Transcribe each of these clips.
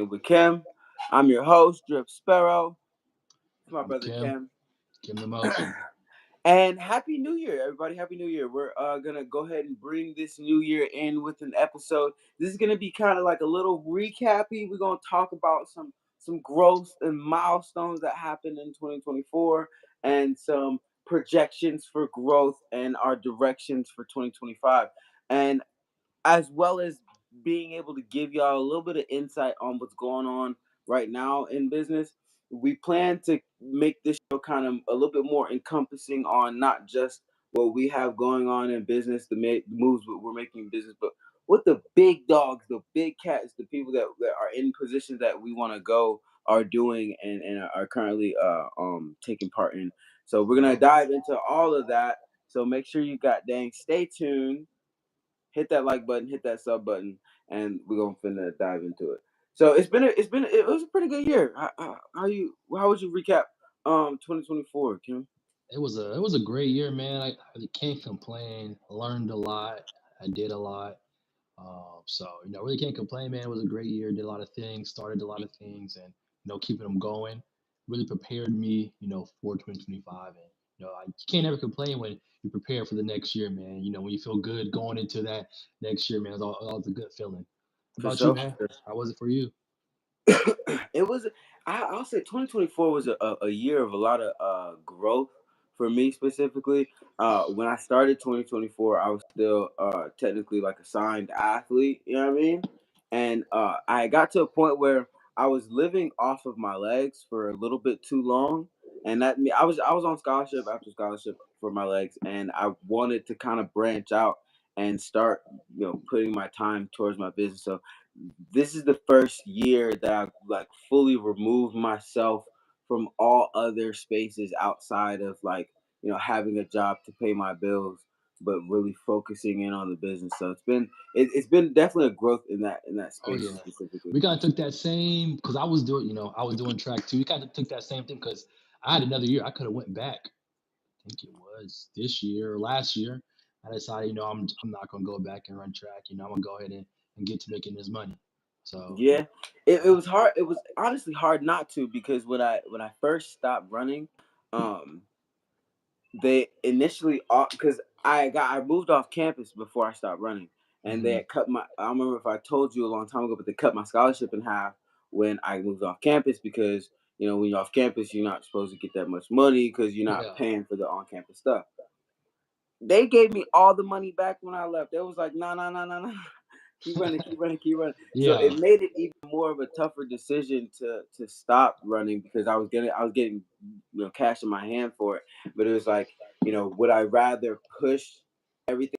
with Kim. I'm your host, Drip Sparrow. It's my I'm brother Kim. Kim. Kim the most. And Happy New Year, everybody. Happy New Year. We're going to go ahead and bring this new year in with an episode. This is going to be kind of like a little recappy. We're going to talk about some growth and milestones that happened in 2024 and some projections for growth and our directions for 2025. And as well as being able to give y'all a little bit of insight on what's going on right now in business. We plan to make this show kind of a little bit more encompassing on not just what we have going on in business, the moves that we're making in business, but what the big dogs, the big cats, the people that are in positions that we want to go are doing and are currently taking part in. So we're gonna Yep. dive into all of that. So make sure you got dang stay tuned, hit that like button, hit that sub button, and we're gonna finna dive into it. So it was a pretty good year. How would you recap 2024, Kim? It was a great year, man. I can't complain. Learned a lot. I did a lot. So really can't complain, man. It was a great year. Did a lot of things. Started a lot of things, and keeping them going. Really prepared me, for 2025. And you can't ever complain when you prepare for the next year, man. When you feel good going into that next year, man. It's a good feeling. How For about you, sure. man? How was it for you? It was. I'll say 2024 was a year of a lot of growth for me specifically. When I started 2024, I was still technically like a signed athlete. You know what I mean? And I got to a point where I was living off of my legs for a little bit too long, and I was on scholarship after scholarship for my legs, and I wanted to kind of branch out and start putting my time towards my business. So this is the first year that I've like fully removed myself from all other spaces outside of like having a job to pay my bills, but really focusing in on the business. So it's been definitely a growth in that Oh space yeah, specifically. we kind of took that same because I was doing track too. We kind of took that same thing because I had another year. I could have went back. I think it was this year or last year. I decided, I'm not gonna go back and run track. I'm gonna go ahead and get to making this money. So Yeah, it yeah, was hard. It was honestly hard not to because when I first stopped running, um, they initially because I moved off campus before I stopped running, and they hmm had cut my. I don't remember if I told you a long time ago, but they cut my scholarship in half when I moved off campus because when you're off campus, you're not supposed to get that much money because you're not yeah, paying for the on campus stuff. They gave me all the money back when I left. They was like, no, no, no, no, no. Keep running, keep running, keep running. So yeah. it made it even more of a tougher decision to stop running because I was getting cash in my hand for it. But it was like, would I rather push everything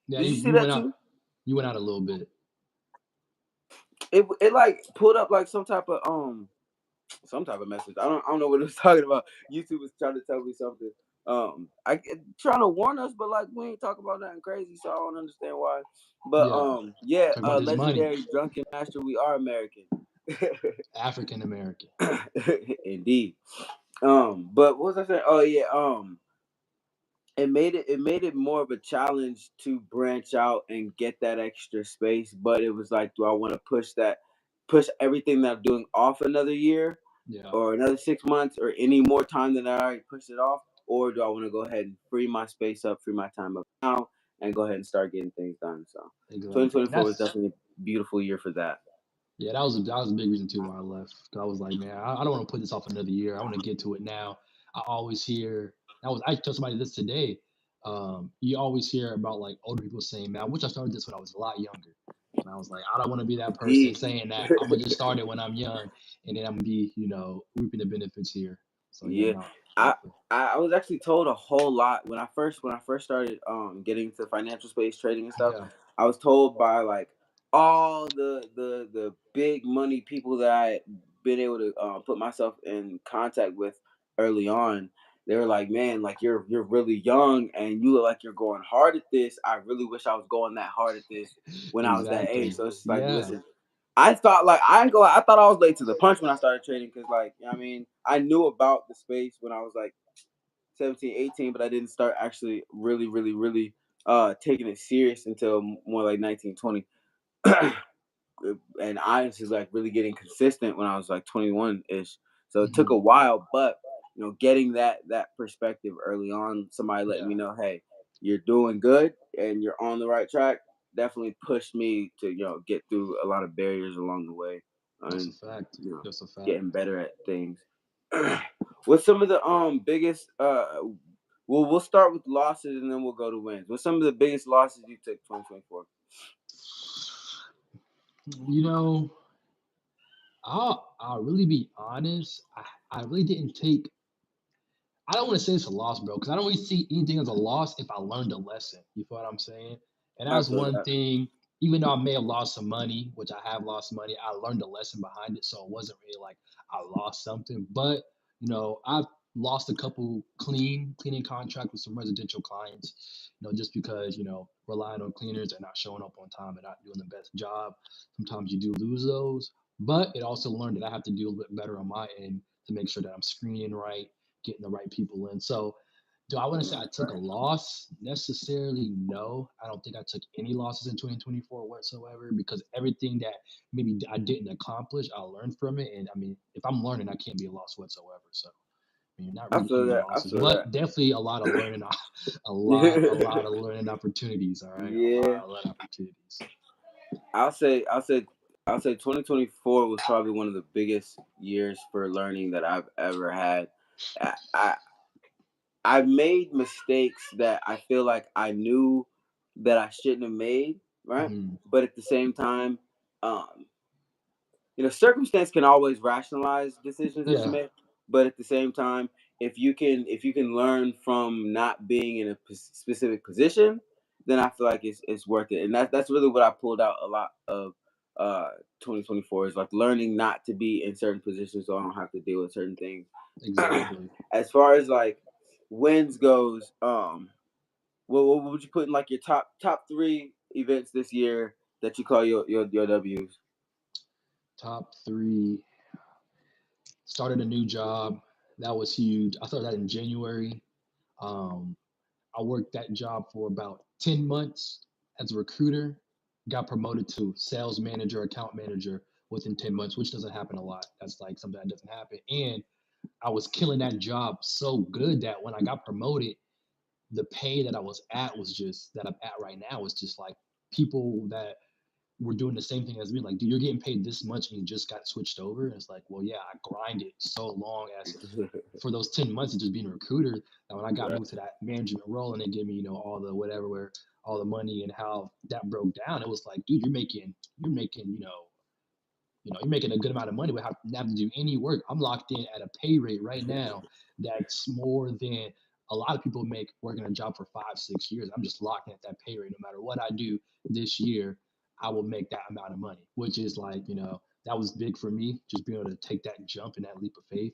Yeah, did you, you see you went that out. too? You went out a little bit. It like pulled up like some type of message. I don't know what it was talking about. YouTube was trying to tell me something. Trying to warn us, but like we ain't talking about nothing crazy, so I don't understand why. But Yeah, yeah, talk about this money. legendary drunken master. We are American. African American. Indeed. But what was I saying? Oh yeah. It made it more of a challenge to branch out and get that extra space. But it was like, do I want to push everything that I'm doing off another year Yeah, or another 6 months or any more time than I already pushed it off? Or do I want to go ahead and free my space up, free my time up now, and go ahead and start getting things done? So exactly. And 2024 was that's definitely a beautiful year for that. yeah, that was a big reason too why I left. 'Cause I was like, man, I don't want to put this off another year. I want to get to it now. I always hear. I told somebody this today. You always hear about like older people saying, "Man, I wish I started this when I was a lot younger." And I was like, I don't want to be that person Indeed. saying that. I'm gonna just start it when I'm young, and then I'm gonna be, reaping the benefits here. So yeah, Yeah, no, I definitely. I was actually told a whole lot when I first started getting into financial space trading and stuff. Yeah, I was told by like all the big money people that I had been able to put myself in contact with early on. They were like, "Man, like you're really young and you look like you're going hard at this. I really wish I was going that hard at this when I was that age." exactly. So it's just like, Yeah, listen, I thought like I ain't go. I thought I was late to the punch when I started trading because like I mean I knew about the space when I was like 17, 18, but I didn't start actually really taking it serious until more like 19, 20. And honestly like really getting consistent when I was like 21 ish. So it took a Hmm. while, but getting that perspective early on, somebody letting Yeah, me know, hey, you're doing good and you're on the right track, definitely pushed me to get through a lot of barriers along the way, that's a and fact. you know That's a fact. getting better at things. What's some of the biggest we'll start with losses and then we'll go to wins. What's some of the biggest losses you took 2024? You know, I'll really be honest. I really didn't take. I don't want to say it's a loss, bro, because I don't really see anything as a loss if I learned a lesson. You feel what I'm saying? And that I was feel one that. thing. Even though I may have lost some money, which I have lost money, I learned a lesson behind it. So it wasn't really like I lost something. But I've lost a couple cleaning contract with some residential clients. Just because relying on cleaners and not showing up on time and not doing the best job. Sometimes you do lose those. But it also learned that I have to do a little bit better on my end to make sure that I'm screening right, getting the right people in. So, do I want to say I took a loss? Necessarily, no. I don't think I took any losses in 2024 whatsoever because everything that maybe I didn't accomplish, I learned from it. And I mean, if I'm learning, I can't be a loss whatsoever. So, I mean, not I really feel any that. I losses, feel but that. definitely a lot of learning, a lot of learning opportunities. All right, Yeah, a lot of opportunities. I'll say, I'll say, I'll say, 2024 was probably one of the biggest years for learning that I've ever had. I I've made mistakes that I feel like I knew that I shouldn't have made, right? Hmm. But at the same time, um, circumstance can always rationalize decisions that you Yeah, make, but at the same time, if you can learn from not being in a specific position, then I feel like it's worth it. And that's really what I pulled out a lot of uh 2024 is like learning not to be in certain positions so I don't have to deal with certain things. exactly. As far as like wins goes, what would you put in like your top three events this year that you call your W's? Top three. Started a new job. That was huge. I started that in January. Um, I worked that job for about 10 months as a recruiter, got promoted to sales manager, account manager within 10 months, which doesn't happen a lot. That's like something that doesn't happen. And I was killing that job so good that when I got promoted, the pay that I was at was just that I'm at right now was just like people that were doing the same thing as me. Like, dude, you're getting paid this much and you just got switched over. And it's like, well, yeah, I grinded so long as for those 10 months of just being a recruiter that when I got Right. moved to that management role and they gave me, all the whatever where all the money and how that broke down, it was like, dude, you're making, you're making a good amount of money without having to do any work. I'm locked in at a pay rate right now that's more than a lot of people make working a job for 5, 6 years. I'm just locked in at that pay rate. No matter what I do this year, I will make that amount of money, which is like, that was big for me, just being able to take that jump and that leap of faith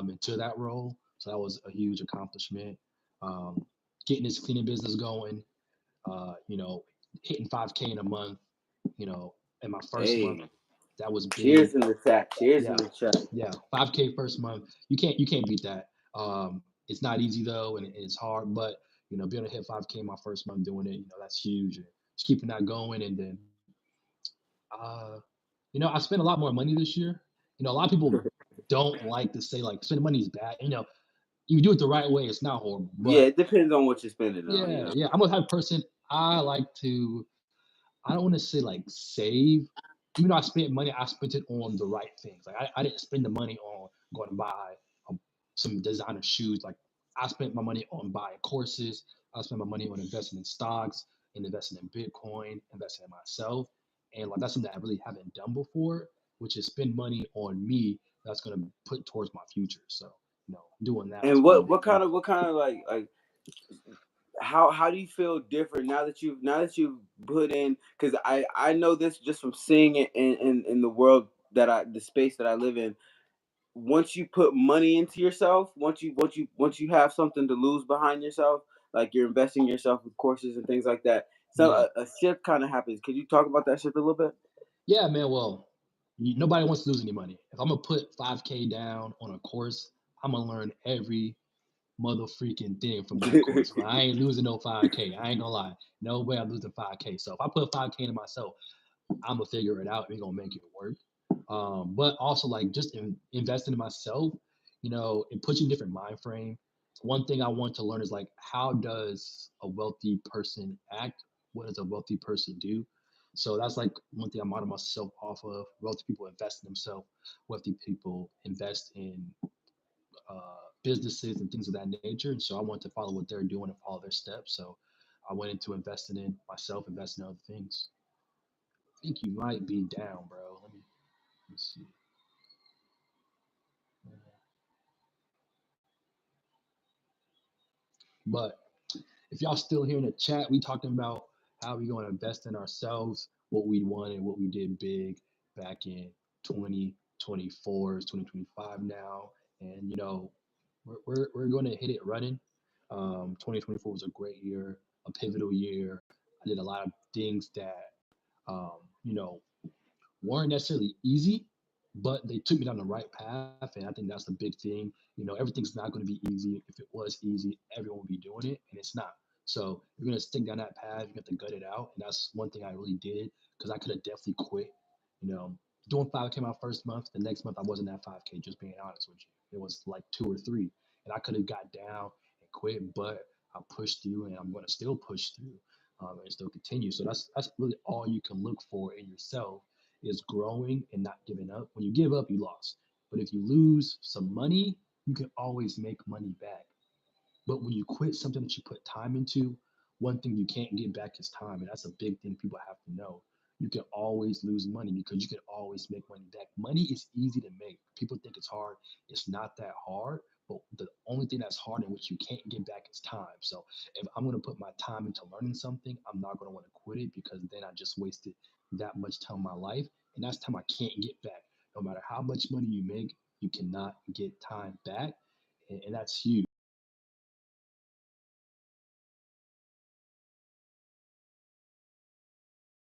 into that role. So that was a huge accomplishment. Um, Getting this cleaning business going, uh, you know, hitting 5K in a month, in my first month, Hey, that was big. cheers in the chat. Cheers Yeah, in the chat. yeah, 5K first month. You can't beat that. It's not easy though, and it's hard. But being able to hit 5K my first month doing it, that's huge. And just keeping that going, and then, uh, I spent a lot more money this year. A lot of people don't like to say like spending money is bad. You do it the right way, it's not horrible. Yeah, But it depends on what you're spending on. yeah, yeah, I'm a type of person. I like to. I don't want to say like save. Even though I spent money, I spent it on the right things. Like I didn't spend the money on going to buy some designer shoes. Like I spent my money on buying courses. I spent my money on investing in stocks and investing in Bitcoin, investing in myself. And like that's something that I really haven't done before, which is spend money on me that's gonna put towards my future. So, doing that was And pretty what big. kind of like how do you feel different now that you've put in, because I know this just from seeing it in the world the space that I live in. Once you put money into yourself, once you have something to lose behind yourself, like you're investing in yourself with courses and things like that, so Yeah. a shift kind of happens. Could you talk about that shift a little bit? Yeah, man. Well, Nobody wants to lose any money. If I'm gonna put 5K down on a course, I'm gonna learn every mother freaking thing from that course. But I ain't losing no 5K. I ain't gonna lie. No way I'm losing 5K. So if I put 5K into myself, I'm gonna figure it out. We're gonna make it work. But also like just investing in myself, it puts you in a different mind frame. One thing I want to learn is like how does a wealthy person act? What does a wealthy person do? So that's like one thing I model myself off of. Wealthy people invest in themselves. Wealthy people invest in businesses and things of that nature. And so I want to follow what they're doing and follow their steps. So I went into investing in myself, investing in other things. I think you might be down, bro. Let me see. But if y'all still here in the chat, we talking about how we going to invest in ourselves, what we won and what we did big back in 2024, 2025 now. And, we're going to hit it running. 2024 was a great year, a pivotal year. I did a lot of things that, um, you know, weren't necessarily easy, but they took me down the right path. And I think that's the big thing. Everything's not going to be easy. If it was easy, everyone would be doing it, and it's not. So you're going to stick down that path. You have to gut it out. And that's one thing I really did because I could have definitely quit. You know, doing 5K my first month, the next month I wasn't at 5K, just being honest with you. It was like two or three. And I could have got down and quit, but I pushed through and I'm going to still push through and still continue. So that's really all you can look for in yourself is growing and not giving up. When you give up, you lost. But if you lose some money, you can always make money back. But when you quit something that you put time into, one thing you can't get back is time. And that's a big thing people have to know. You can always lose money because you can always make money back. Money is easy to make. People think it's hard. It's not that hard. But the only thing that's hard and which you can't get back is time. So if I'm going to put my time into learning something, I'm not going to want to quit it because then I just wasted that much time in my life. And that's time I can't get back. No matter how much money you make, you cannot get time back. And that's huge.